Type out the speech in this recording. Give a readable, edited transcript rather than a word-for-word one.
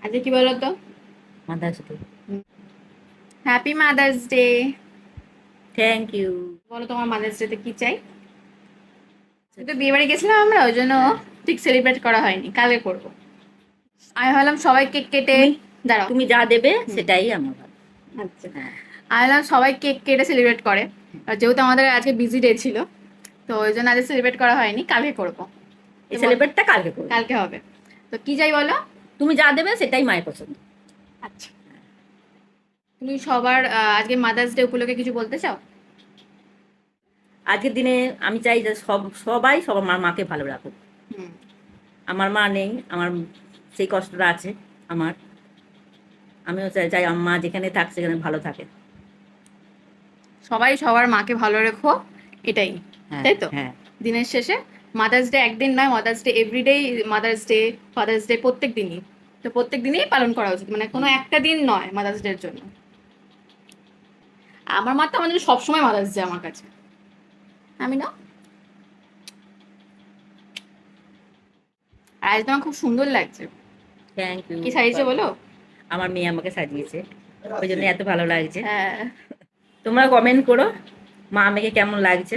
আজকে কি বলো তো? Mother's Day. Happy Mother's Day. Thank you. বলো তোমার মাদার্স ডেতে কি চাই? কিন্তু বিয়ে বাড়ি গেছিলাম আমরা, ওই জন্য হ্যাঁ, ঠিক সেলিব্রেট করা হয়নি, কালকে করবো। আমি ভাবলাম সবাই কেক কেটে তুমি দাঁড়াও। তুমি যা দেবে হুম, সেটাই আমার ভালো। আচ্ছা। হ্যাঁ, আমি ভাবলাম সবাই কেক কেটে সেলিব্রেট করে, আর যেহেতু আমাদের আজকে বিজি ডে ছিল, তো ওই জন্য আজকে সেলিব্রেট করা হয়নি, কালকে করবো। তো এই বল, সেলিব্রেটটা কালকে করবো। কালকে হবে। তো কি চাই বলো? তুমি যা দেবে সেটাই মায়ের পছন্দ। আচ্ছা, তুমি সবার আজকে মাদার্স ডে উপলক্ষে কিছু বলতে চাও? আজকের দিনে আমি চাই যে সবাই সবার মাকে ভালো রাখুক। হুম। আমার মা নেই, আমার সেই কষ্টটা আছে আমার। আমিও চাই চাই আমার মা যেখানে থাক সেখানে ভালো থাকে। সবাই সবার মাকে ভালো রেখো, এটাই, হ্যাঁ, তাই তো? হ্যাঁ। দিনের শেষে মাদার্স ডে একদিন নয়, mother's day এভরিডেই, mother's day, father's day প্রত্যেক দিনই, তো প্রত্যেক দিনই পালন করা উচিত, মানে কোনো হুম। একটা দিন নয় মাদার্স ডে এর জন্য। আমার মা তো আমাদের সবসময় মাদার্স ডে আমার কাছে। আমি না, আর আজ তোমার খুব সুন্দর লাগছে। Thank you. কি সাজিয়েছে বলো? আমার মেয়ে আমাকে সাজিয়েছে, ওই জন্য এত ভালো লাগছে। হ্যাঁ। তোমরা কমেন্ট করো মা আমাকে কেমন লাগছে।